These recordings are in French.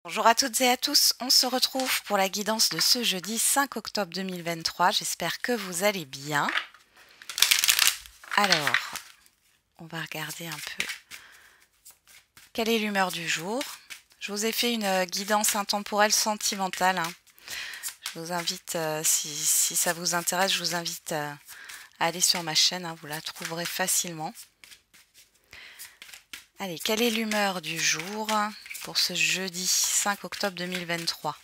Bonjour à toutes et à tous, on se retrouve pour la guidance de ce jeudi 5 octobre 2023. J'espère que vous allez bien. Alors, on va regarder un peu quelle est l'humeur du jour. Je vous ai fait une guidance intemporelle sentimentale. Je vous invite, si ça vous intéresse, je vous invite à aller sur ma chaîne, vous la trouverez facilement. Allez, quelle est l'humeur du jour pour ce jeudi 5 octobre 2023 ?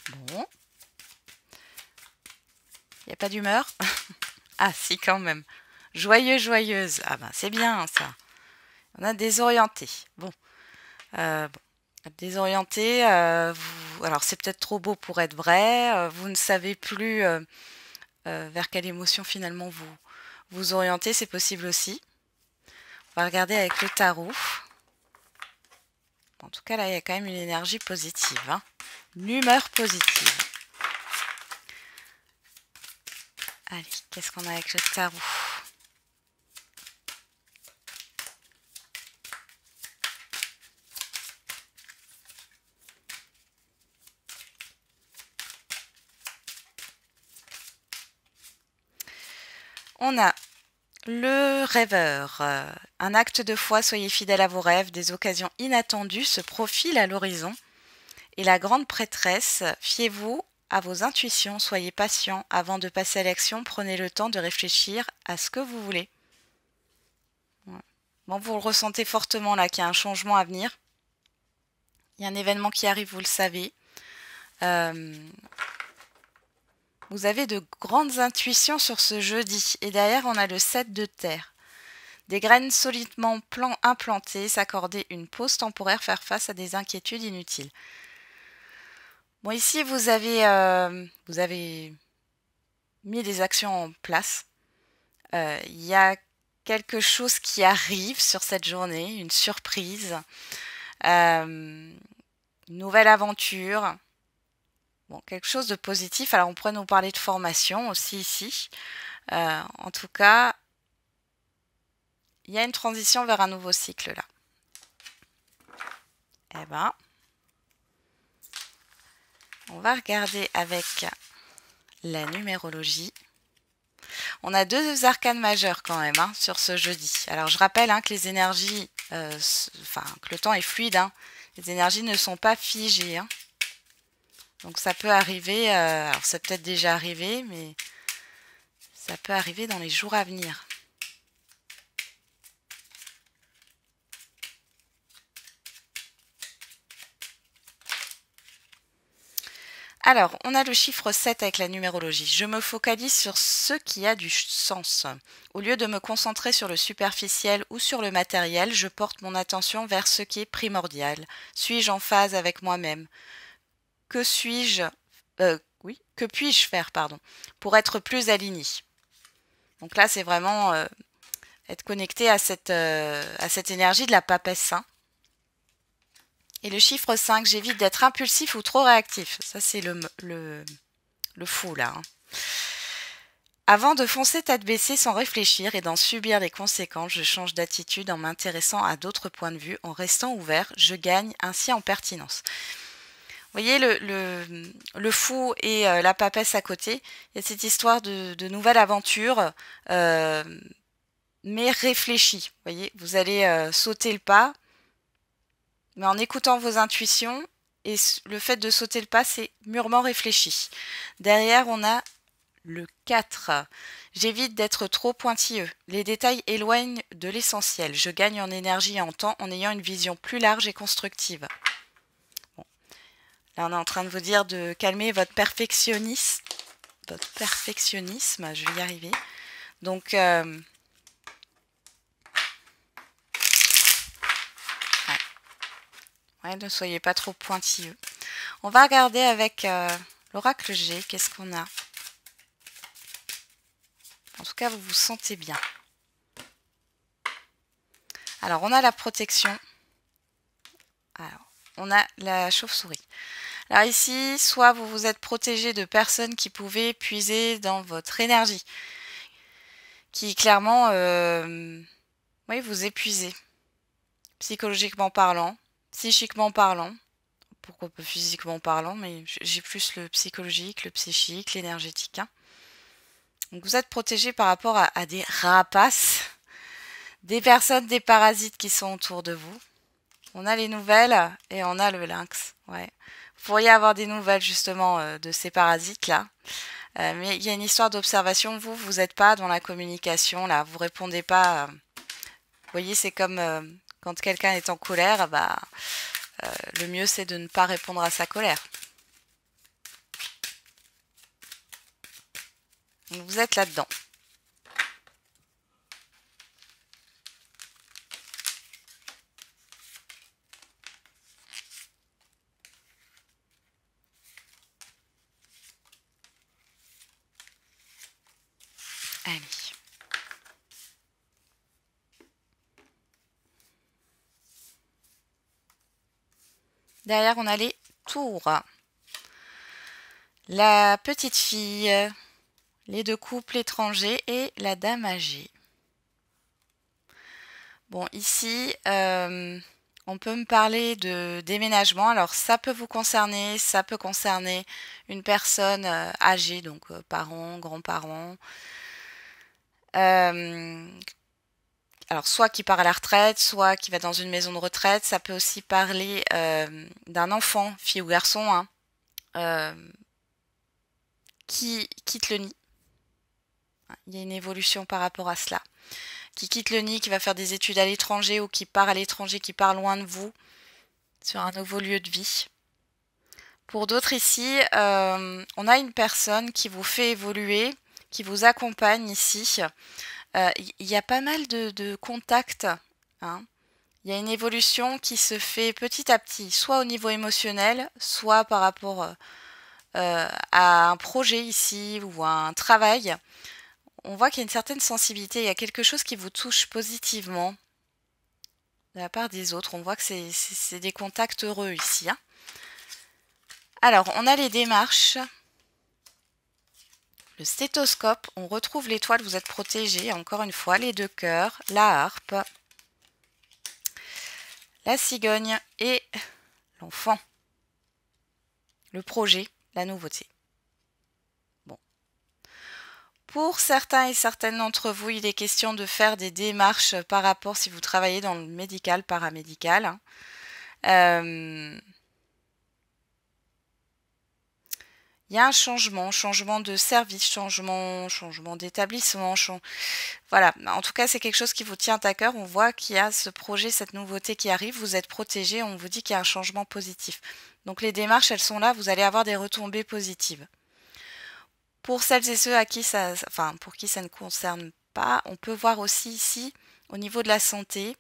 Bon. Il n'y a pas d'humeur? Ah si, quand même. Joyeux, joyeuse. Ah ben c'est bien ça. On a désorienté. Bon. Désorienté. Alors c'est peut-être trop beau pour être vrai. Vous ne savez plus vers quelle émotion finalement vous orientez. C'est possible aussi. On va regarder avec le tarot. En tout cas là, il y a quand même une énergie positive. Une humeur positive. Allez, qu'est-ce qu'on a avec le tarot ? On a le rêveur. Un acte de foi, soyez fidèle à vos rêves, des occasions inattendues se profilent à l'horizon. Et la grande prêtresse, fiez-vous à vos intuitions, soyez patient. Avant de passer à l'action, prenez le temps de réfléchir à ce que vous voulez. Ouais. Bon, vous le ressentez fortement là qu'il y a un changement à venir. Il y a un événement qui arrive, vous le savez. Vous avez de grandes intuitions sur ce jeudi. Et derrière, on a le 7 de terre. Des graines solidement implantées, s'accorder une pause temporaire, faire face à des inquiétudes inutiles. Bon, ici, vous avez mis des actions en place. Il y a quelque chose qui arrive sur cette journée, une surprise, une nouvelle aventure. Bon, quelque chose de positif. Alors, on pourrait nous parler de formation aussi ici. En tout cas, il y a une transition vers un nouveau cycle là. Eh ben, on va regarder avec la numérologie. On a deux arcanes majeures quand même sur ce jeudi. Alors je rappelle que les énergies, que le temps est fluide. Les énergies ne sont pas figées. Donc ça peut arriver, alors c'est peut-être déjà arrivé, mais ça peut arriver dans les jours à venir. Alors, on a le chiffre 7 avec la numérologie. Je me focalise sur ce qui a du sens. Au lieu de me concentrer sur le superficiel ou sur le matériel, je porte mon attention vers ce qui est primordial. Suis-je en phase avec moi-même ? Que suis-je que puis-je faire, pour être plus aligné ? Donc là, c'est vraiment être connecté à cette énergie de la papesse. Et le chiffre 5, j'évite d'être impulsif ou trop réactif. Ça, c'est le fou, là. Avant de foncer tête baissée sans réfléchir et d'en subir les conséquences, je change d'attitude en m'intéressant à d'autres points de vue, en restant ouvert. Je gagne ainsi en pertinence. Vous voyez le fou et la papesse à côté. Il y a cette histoire de nouvelle aventure, mais réfléchie. Vous voyez, vous allez sauter le pas, mais en écoutant vos intuitions, et le fait de sauter le pas, c'est mûrement réfléchi. Derrière, on a le 4. J'évite d'être trop pointilleux. Les détails éloignent de l'essentiel. Je gagne en énergie et en temps en ayant une vision plus large et constructive. Bon. Là, on est en train de vous dire de calmer votre perfectionnisme. Je vais y arriver. Donc, ouais, ne soyez pas trop pointilleux. On va regarder avec l'oracle G, qu'est-ce qu'on a ? En tout cas, vous vous sentez bien. Alors, on a la protection. Alors, on a la chauve-souris. Alors ici, soit vous vous êtes protégé de personnes qui pouvaient puiser dans votre énergie, qui clairement, oui, vous épuisez, psychologiquement parlant, psychiquement parlant, pourquoi pas physiquement parlant, mais j'ai plus le psychologique, le psychique, l'énergétique, hein. Donc vous êtes protégé par rapport à des rapaces, des personnes, des parasites qui sont autour de vous. On a les nouvelles et on a le lynx. Ouais. Vous pourriez avoir des nouvelles justement de ces parasites-là. Mais il y a une histoire d'observation. Vous n'êtes pas dans la communication, là. Vous répondez pas. Vous voyez, c'est comme quand quelqu'un est en colère, le mieux c'est de ne pas répondre à sa colère. Donc vous êtes là-dedans. Allez. Derrière, on a les tours. La petite fille, les deux couples étrangers et la dame âgée. Bon, ici, on peut me parler de déménagement. Alors, ça peut vous concerner, ça peut concerner une personne âgée, donc parents, grands-parents. Alors, soit qui part à la retraite, soit qui va dans une maison de retraite. Ça peut aussi parler d'un enfant, fille ou garçon, hein, qui quitte le nid. Il y a une évolution par rapport à cela. Qui quitte le nid, qui va faire des études à l'étranger ou qui part à l'étranger, qui part loin de vous, sur un nouveau lieu de vie. Pour d'autres ici, on a une personne qui vous fait évoluer, qui vous accompagne ici. Il y a pas mal de contacts, hein. Il y a une évolution qui se fait petit à petit, soit au niveau émotionnel, soit par rapport à un projet ici ou à un travail. On voit qu'il y a une certaine sensibilité, il y a quelque chose qui vous touche positivement de la part des autres. On voit que c'est des contacts heureux ici, hein. Alors, on a les démarches. Le stéthoscope, on retrouve l'étoile, vous êtes protégé. Encore une fois, les deux cœurs, la harpe, la cigogne et l'enfant. Le projet, la nouveauté. Bon. Pour certains et certaines d'entre vous, il est question de faire des démarches par rapport, si vous travaillez dans le médical, paramédical, hein. Il y a un changement de service, changement d'établissement. Voilà, en tout cas, c'est quelque chose qui vous tient à cœur. On voit qu'il y a ce projet, cette nouveauté qui arrive. Vous êtes protégé, on vous dit qu'il y a un changement positif. Donc les démarches, elles sont là, vous allez avoir des retombées positives. Pour celles et ceux pour qui ça ne concerne pas, on peut voir aussi ici, au niveau de la santé,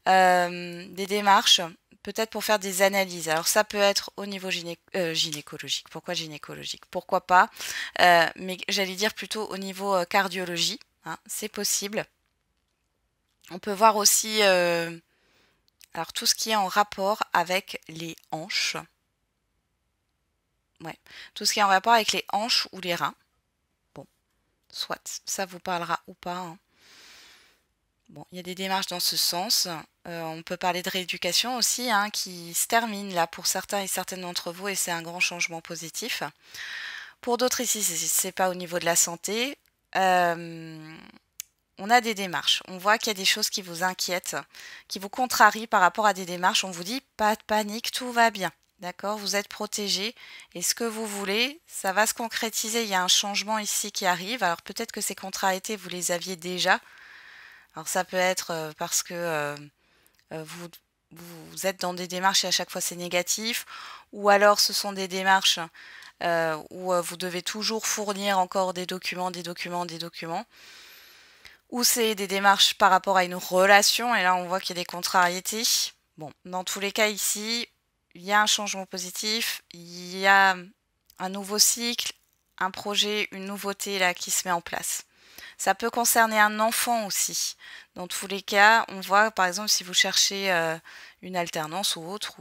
des démarches, peut-être pour faire des analyses. Alors ça peut être au niveau gynécologique. Pourquoi gynécologique? Pourquoi pas? Mais j'allais dire plutôt au niveau cardiologie, hein, c'est possible. On peut voir aussi alors tout ce qui est en rapport avec les hanches. Ouais, tout ce qui est en rapport avec les hanches ou les reins. Bon, soit, ça vous parlera ou pas, hein. Bon, il y a des démarches dans ce sens. On peut parler de rééducation aussi, hein, qui se termine là pour certains et certaines d'entre vous et c'est un grand changement positif. Pour d'autres ici, c'est pas au niveau de la santé. On a des démarches. On voit qu'il y a des choses qui vous inquiètent, qui vous contrarient par rapport à des démarches. On vous dit pas de panique, tout va bien. D'accord? Vous êtes protégé et ce que vous voulez, ça va se concrétiser. Il y a un changement ici qui arrive. Alors peut-être que ces contrariétés, vous les aviez déjà. Alors ça peut être parce que vous êtes dans des démarches et à chaque fois c'est négatif, ou alors ce sont des démarches où vous devez toujours fournir encore des documents, ou c'est des démarches par rapport à une relation, et là on voit qu'il y a des contrariétés. Bon, dans tous les cas ici, il y a un changement positif, il y a un nouveau cycle, un projet, une nouveauté là qui se met en place. Ça peut concerner un enfant aussi. Dans tous les cas, on voit par exemple si vous cherchez une alternance ou autre,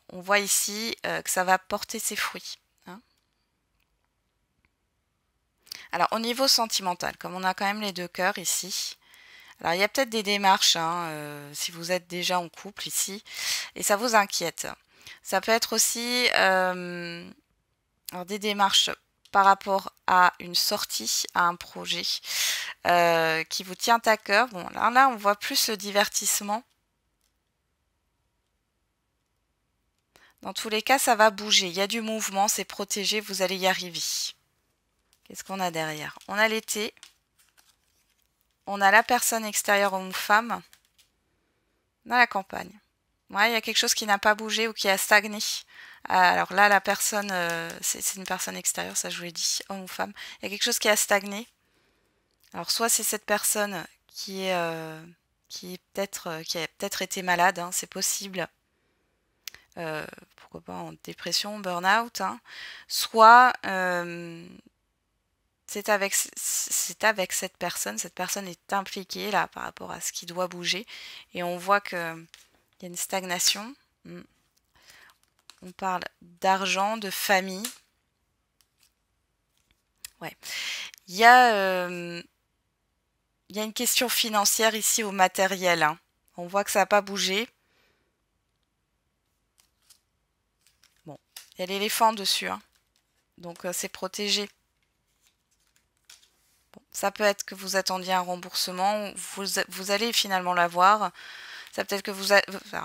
on voit ici que ça va porter ses fruits. Hein. Alors au niveau sentimental, comme on a quand même les deux cœurs ici, alors il y a peut-être des démarches hein, si vous êtes déjà en couple ici et ça vous inquiète. Ça peut être aussi alors des démarches par rapport à une sortie, à un projet qui vous tient à cœur. Bon, là, on voit plus le divertissement. Dans tous les cas, ça va bouger. Il y a du mouvement, c'est protégé, vous allez y arriver. Qu'est-ce qu'on a derrière? On a l'été. On a la personne extérieure homme ou femme. On a la campagne. Ouais, il y a quelque chose qui n'a pas bougé ou qui a stagné. Alors là, la personne, c'est une personne extérieure, ça je vous l'ai dit, homme ou femme. Il y a quelque chose qui a stagné. Alors soit c'est cette personne qui a peut-être été malade, hein, c'est possible. Pourquoi pas en dépression, burn-out. Hein. Soit c'est avec cette personne est impliquée là par rapport à ce qui doit bouger. Et on voit qu'il y a une stagnation. On parle d'argent, de famille. Ouais. Il y a une question financière ici au matériel. Hein. On voit que ça n'a pas bougé. Bon, il y a l'éléphant dessus. Hein. Donc c'est protégé. Bon, ça peut être que vous attendiez un remboursement. Vous allez finalement l'avoir. Ça peut être que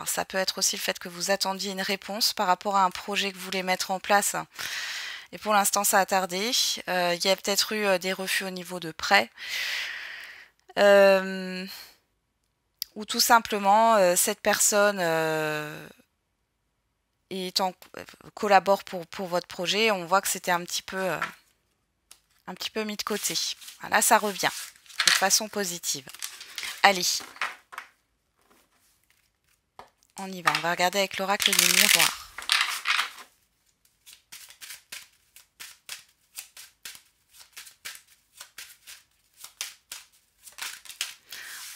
ça peut être aussi le fait que vous attendiez une réponse par rapport à un projet que vous voulez mettre en place. Et pour l'instant, ça a tardé. Il y a peut-être eu des refus au niveau de prêts. Ou tout simplement, cette personne collabore pour votre projet. On voit que c'était un petit peu mis de côté. Là, ça revient de façon positive. Allez. On y va. On va regarder avec l'oracle du miroir.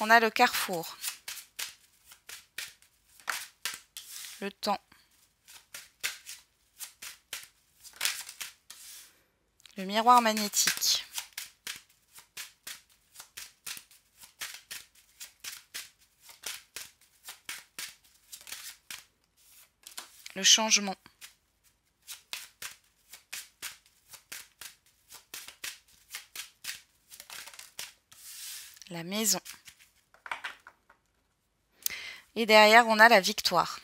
On a le carrefour. Le temps. Le miroir magnétique. Le changement. La maison. Et derrière, on a la victoire.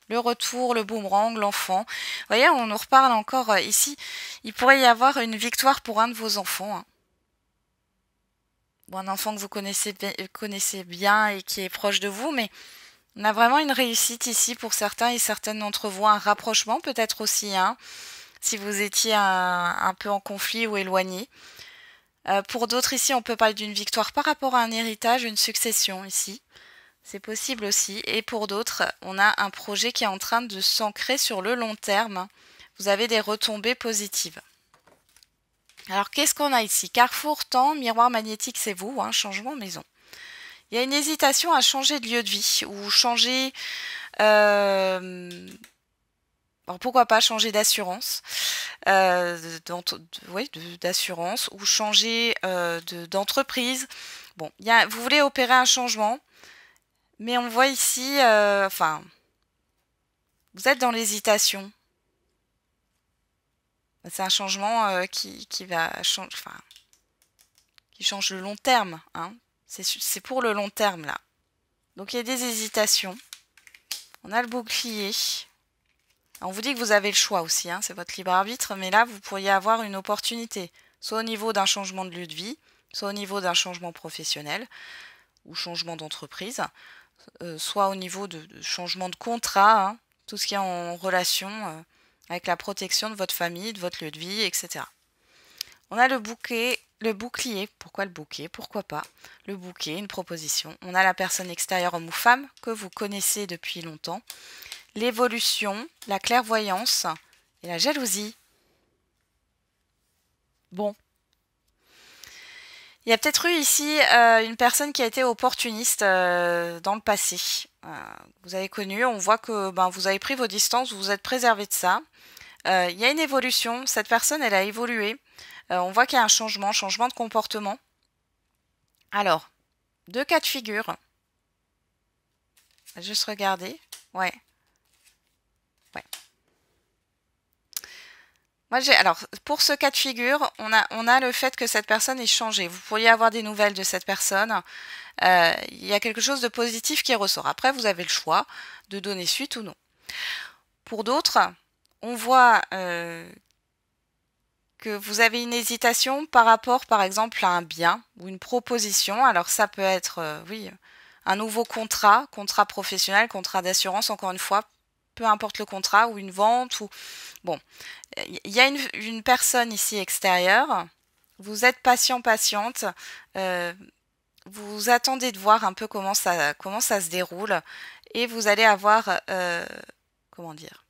Le retour, le boomerang, l'enfant. Vous voyez, on nous reparle encore ici. Il pourrait y avoir une victoire pour un de vos enfants. Hein. Bon, un enfant que vous connaissez bien et qui est proche de vous, mais on a vraiment une réussite ici pour certains et certaines d'entre vous. Un rapprochement peut-être aussi, hein, si vous étiez un peu en conflit ou éloigné. Pour d'autres ici, on peut parler d'une victoire par rapport à un héritage, une succession ici. C'est possible aussi. Et pour d'autres, on a un projet qui est en train de s'ancrer sur le long terme. Vous avez des retombées positives. Alors, qu'est-ce qu'on a ici? Carrefour, temps, miroir magnétique, c'est vous, hein, changement maison. Il y a une hésitation à changer de lieu de vie ou changer... alors, pourquoi pas changer d'assurance d'assurance ou changer d'entreprise. Bon, vous voulez opérer un changement. Mais on voit ici, vous êtes dans l'hésitation. C'est un changement qui va changer, qui change le long terme. Hein. C'est pour le long terme là. Donc il y a des hésitations. On a le bouclier. Alors, on vous dit que vous avez le choix aussi, hein, c'est votre libre arbitre, mais là vous pourriez avoir une opportunité, soit au niveau d'un changement de lieu de vie, soit au niveau d'un changement professionnel ou changement d'entreprise. Soit au niveau de changement de contrat, hein, tout ce qui est en relation avec la protection de votre famille, de votre lieu de vie, etc. On a le bouclier. Pourquoi le bouquet? Pourquoi pas? Le bouquet, une proposition. On a la personne extérieure homme ou femme que vous connaissez depuis longtemps. L'évolution, la clairvoyance et la jalousie. Bon. Il y a peut-être eu ici une personne qui a été opportuniste dans le passé. Vous avez connu, on voit que ben, vous avez pris vos distances, vous vous êtes préservé de ça. Il y a une évolution, cette personne elle a évolué. On voit qu'il y a un changement de comportement. Alors, deux cas de figure. On va juste regarder. Ouais. Ouais. Moi, alors, pour ce cas de figure, on a le fait que cette personne ait changé. Vous pourriez avoir des nouvelles de cette personne. Il y a quelque chose de positif qui ressort. Après, vous avez le choix de donner suite ou non. Pour d'autres, on voit que vous avez une hésitation par rapport, par exemple, à un bien ou une proposition. Alors, ça peut être, oui, un nouveau contrat professionnel, contrat d'assurance, encore une fois, peu importe le contrat, ou une vente, ou... Bon, il y a une personne ici extérieure, vous êtes patiente, vous attendez de voir un peu comment ça se déroule, et vous allez avoir, comment dire,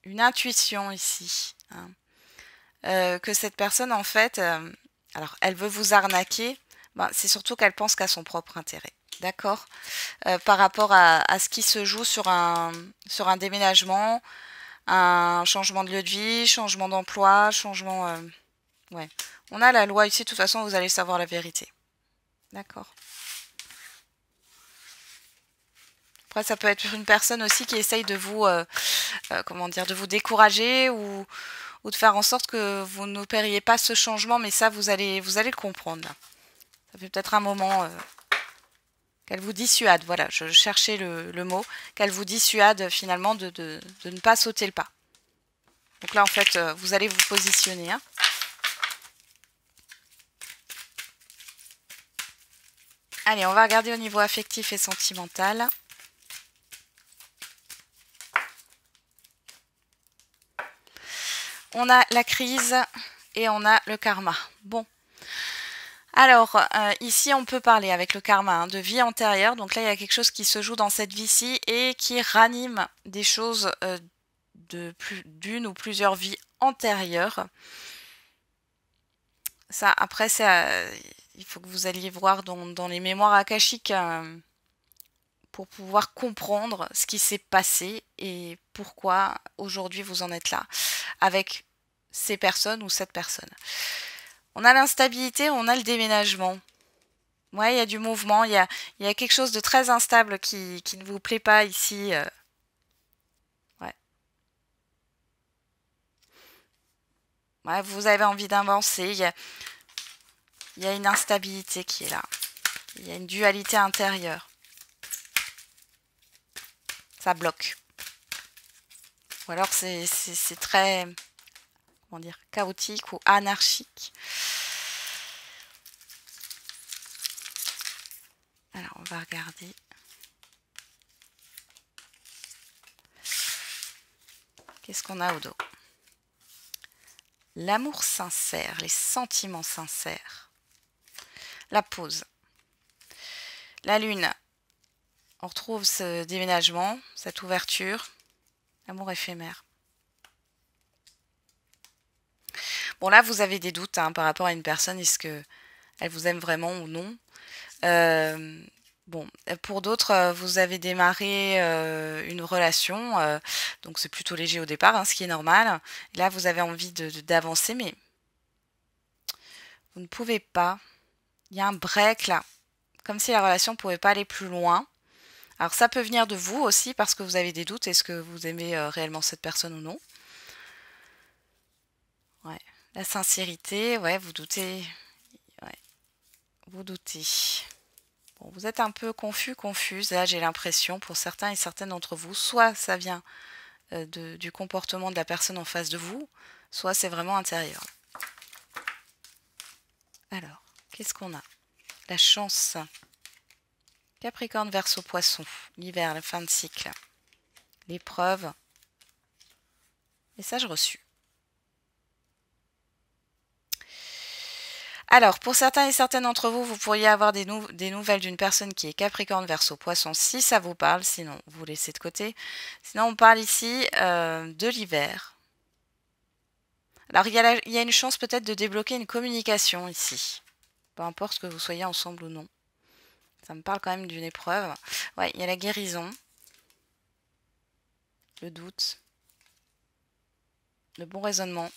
une intuition ici, hein, que cette personne, en fait, alors elle veut vous arnaquer, ben, c'est surtout qu'elle pense qu'à son propre intérêt. D'accord, par rapport à ce qui se joue sur un déménagement, un changement de lieu de vie, changement d'emploi, changement... ouais. On a la loi ici, de toute façon, vous allez savoir la vérité. D'accord. Après, ça peut être une personne aussi qui essaye de vous, comment dire, de vous décourager ou de faire en sorte que vous n'opériez pas ce changement, mais ça, vous allez le comprendre. Là. Ça fait peut-être un moment qu'elle vous dissuade, voilà, je cherchais le mot, qu'elle vous dissuade finalement de ne pas sauter le pas. Donc là, en fait, vous allez vous positionner. Hein. Allez, on va regarder au niveau affectif et sentimental. On a la crise et on a le karma. Bon. Alors, ici, on peut parler avec le karma hein, de vie antérieure. Donc là, il y a quelque chose qui se joue dans cette vie-ci et qui ranime des choses d'une ou plusieurs vies antérieures. Ça, après, il faut que vous alliez voir dans les mémoires akashiques pour pouvoir comprendre ce qui s'est passé et pourquoi aujourd'hui vous en êtes là avec ces personnes ou cette personne. On a l'instabilité, on a le déménagement. Ouais, il y a du mouvement, il y a quelque chose de très instable qui ne vous plaît pas ici. Ouais. Ouais, vous avez envie d'avancer, il y a une instabilité qui est là. Il y a une dualité intérieure. Ça bloque. Ou alors c'est très, comment dire, chaotique ou anarchique. Alors, on va regarder. Qu'est-ce qu'on a au dos? L'amour sincère, les sentiments sincères. La pause. La lune. On retrouve ce déménagement, cette ouverture. L'amour éphémère. Bon, là, vous avez des doutes hein, par rapport à une personne. Est-ce qu'elle vous aime vraiment ou non? Bon, pour d'autres, vous avez démarré une relation, donc c'est plutôt léger au départ, hein, ce qui est normal. Là, vous avez envie d'avancer, mais vous ne pouvez pas. Il y a un break là, comme si la relation ne pouvait pas aller plus loin. Alors ça peut venir de vous aussi parce que vous avez des doutes. Est-ce que vous aimez réellement cette personne ou non? Ouais. La sincérité, ouais, vous doutez. Ouais, vous doutez. Bon, vous êtes un peu confuse. Là, j'ai l'impression, pour certains et certaines d'entre vous, soit ça vient du comportement de la personne en face de vous, soit c'est vraiment intérieur. Alors, qu'est-ce qu'on a? La chance. Capricorne, Verseau, Poisson. L'hiver, la fin de cycle. L'épreuve. Message reçu. Alors, pour certains et certaines d'entre vous, vous pourriez avoir des nouvelles d'une personne qui est Capricorne, Verseau, Poisson, si ça vous parle, sinon vous laissez de côté. Sinon, on parle ici de l'hiver. Alors, il y a une chance peut-être de débloquer une communication ici. Peu importe que vous soyez ensemble ou non. Ça me parle quand même d'une épreuve. Ouais, il y a la guérison, le doute, le bon raisonnement.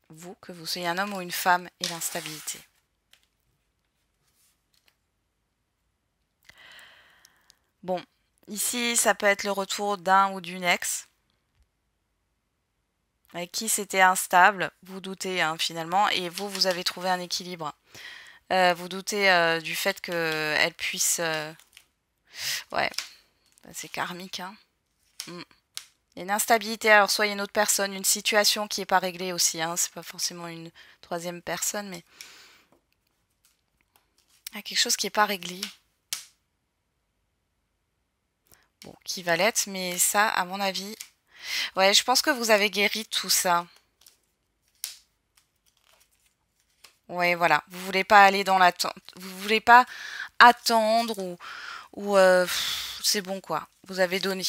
Vous, que vous soyez un homme ou une femme, et l'instabilité. Bon, ici, ça peut être le retour d'un ou d'une ex avec qui c'était instable. Vous doutez hein, finalement, et vous, vous avez trouvé un équilibre. Vous doutez du fait qu'elle puisse... Ouais, bah, c'est karmique. Hein. Mm. Il y a une instabilité, alors soit il y a une autre personne, une situation qui n'est pas réglée aussi. Hein. C'est pas forcément une troisième personne, mais... Il y a quelque chose qui n'est pas réglé. Bon, qui va l'être, mais ça, à mon avis... Ouais, je pense que vous avez guéri tout ça. Ouais, voilà. Vous voulez pas aller dans l'attente. Vous voulez pas attendre ou c'est bon quoi. Vous avez donné.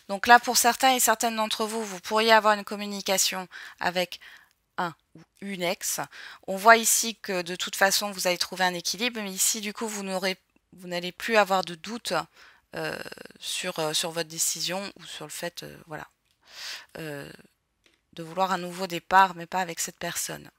Donc là, pour certains et certaines d'entre vous, vous pourriez avoir une communication avec un ou une ex. On voit ici que de toute façon, vous avez trouvé un équilibre, mais ici, du coup, vous n'allez plus avoir de doute sur votre décision ou sur le fait, voilà, de vouloir un nouveau départ, mais pas avec cette personne.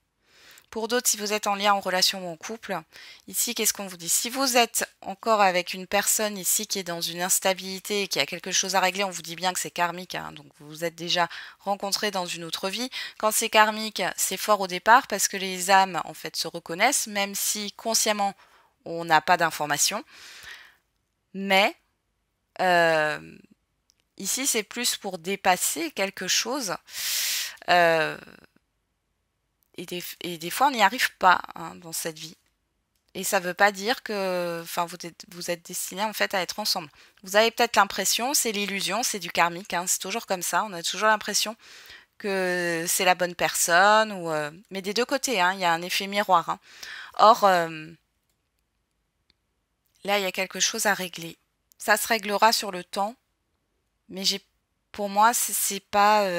Pour d'autres, si vous êtes en lien, en relation ou en couple, ici, qu'est-ce qu'on vous dit? Si vous êtes encore avec une personne ici qui est dans une instabilité et qui a quelque chose à régler, on vous dit bien que c'est karmique, hein, donc vous vous êtes déjà rencontrés dans une autre vie. Quand c'est karmique, c'est fort au départ parce que les âmes, en fait, se reconnaissent, même si consciemment, on n'a pas d'informations. Mais euh, ici, c'est plus pour dépasser quelque chose. Euh, et des fois, on n'y arrive pas hein, dans cette vie. Et ça ne veut pas dire que enfin, vous êtes destinés en fait à être ensemble. Vous avez peut-être l'impression, c'est l'illusion, c'est du karmique, hein, c'est toujours comme ça, on a toujours l'impression que c'est la bonne personne, mais des deux côtés, hein, il y a un effet miroir. Hein. Or, là, il y a quelque chose à régler. Ça se réglera sur le temps, mais pour moi, c'est pas...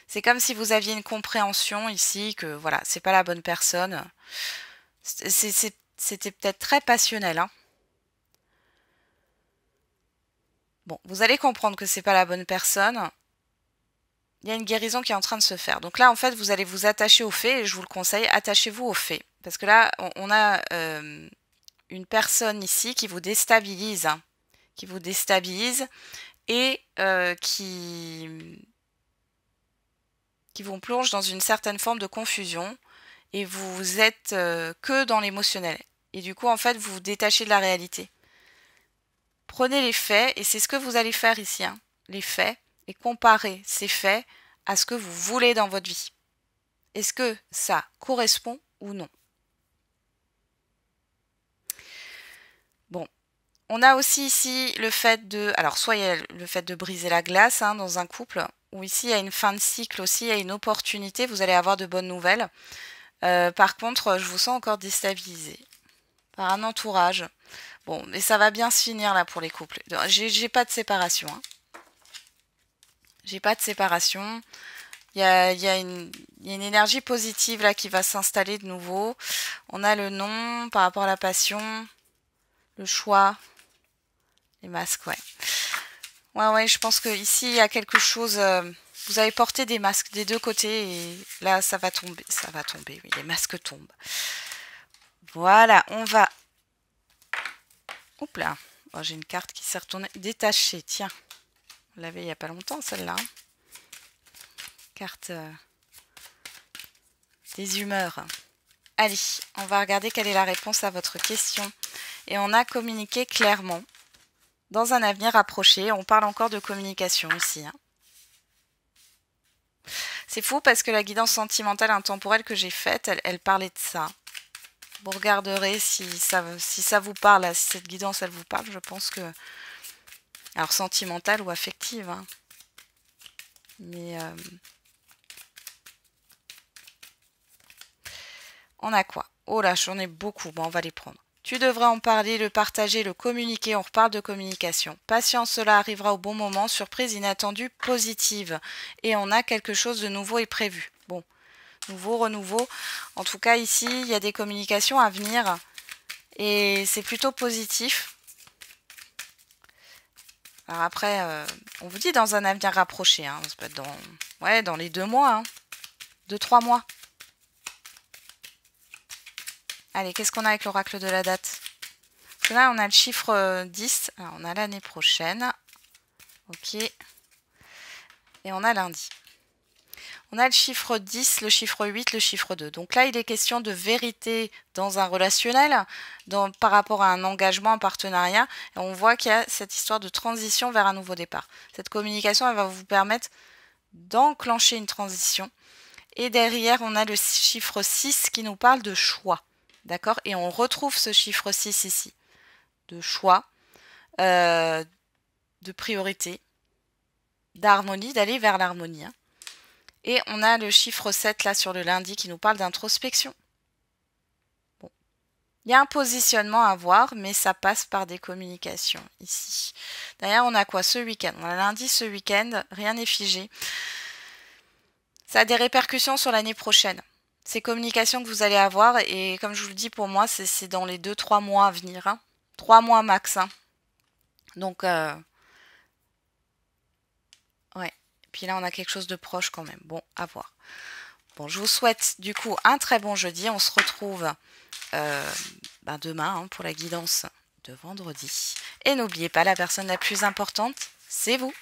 c'est comme si vous aviez une compréhension ici que voilà, c'est pas la bonne personne. C'était peut-être très passionnel. Hein. Bon, vous allez comprendre que c'est pas la bonne personne. Il y a une guérison qui est en train de se faire. Donc là, en fait, vous allez vous attacher aux faits, et je vous le conseille, attachez-vous aux faits. Parce que là, on a une personne ici qui vous déstabilise. Hein, qui vous déstabilise et qui vous plonge dans une certaine forme de confusion. Et vous êtes que dans l'émotionnel. Et du coup, en fait, vous vous détachez de la réalité. Prenez les faits, et c'est ce que vous allez faire ici, hein, les faits, et comparez ces faits à ce que vous voulez dans votre vie. Est-ce que ça correspond ou non? Bon, on a aussi ici le fait de... Alors, soit il y a le fait de briser la glace hein, dans un couple, ou ici il y a une fin de cycle aussi, il y a une opportunité, vous allez avoir de bonnes nouvelles. Par contre, je vous sens encore déstabilisé par un entourage. Bon, mais ça va bien se finir là pour les couples. J'ai pas de séparation. Hein. J'ai pas de séparation. Il y a une énergie positive là qui va s'installer de nouveau. On a le nom par rapport à la passion, le choix, les masques, ouais. Ouais, je pense que ici il y a quelque chose. Vous avez porté des masques des deux côtés et là ça va tomber. Ça va tomber, oui, les masques tombent. Voilà, on va. Oups là. Oh, j'ai une carte qui s'est retournée. Détachée, tiens. On l'avait il n'y a pas longtemps celle-là. Carte des humeurs. Allez, on va regarder quelle est la réponse à votre question. Et on a communiqué clairement. Dans un avenir rapproché, on parle encore de communication ici. Hein. C'est fou parce que la guidance sentimentale intemporelle que j'ai faite, elle parlait de ça. Vous regarderez si ça vous parle, si cette guidance elle vous parle, je pense que... Alors sentimentale ou affective. Hein. Mais... on a quoi? Oh là, j'en ai beaucoup. Bon, on va les prendre. Tu devrais en parler, le partager, le communiquer. On reparle de communication. Patience, cela arrivera au bon moment. Surprise inattendue, positive. Et on a quelque chose de nouveau et prévu. Bon, nouveau, renouveau. En tout cas, ici, il y a des communications à venir et c'est plutôt positif. Alors après, on vous dit dans un avenir rapproché, hein, ça peut être dans les 2 mois, hein, 2-3 mois. Allez, qu'est-ce qu'on a avec l'oracle de la date? Parce que là, on a le chiffre 10. Alors, on a l'année prochaine. Ok. Et on a lundi. On a le chiffre 10, le chiffre 8, le chiffre 2. Donc là, il est question de vérité dans un relationnel, par rapport à un engagement, un partenariat. Et on voit qu'il y a cette histoire de transition vers un nouveau départ. Cette communication, elle va vous permettre d'enclencher une transition. Et derrière, on a le chiffre 6 qui nous parle de choix. D'accord? Et on retrouve ce chiffre 6 ici. De choix, de priorité, d'harmonie, d'aller vers l'harmonie. Hein. Et on a le chiffre 7 là sur le lundi qui nous parle d'introspection. Bon. Il y a un positionnement à voir, mais ça passe par des communications ici. Derrière, on a quoi ce week-end? On a lundi ce week-end, rien n'est figé. Ça a des répercussions sur l'année prochaine. Ces communications que vous allez avoir, et comme je vous le dis, pour moi, c'est dans les 2-3 mois à venir. Hein. 3 mois max. Hein. Donc, ouais. Puis là, on a quelque chose de proche quand même. Bon, à voir. Bon, je vous souhaite du coup un très bon jeudi. On se retrouve demain hein, pour la guidance de vendredi. Et n'oubliez pas, la personne la plus importante, c'est vous.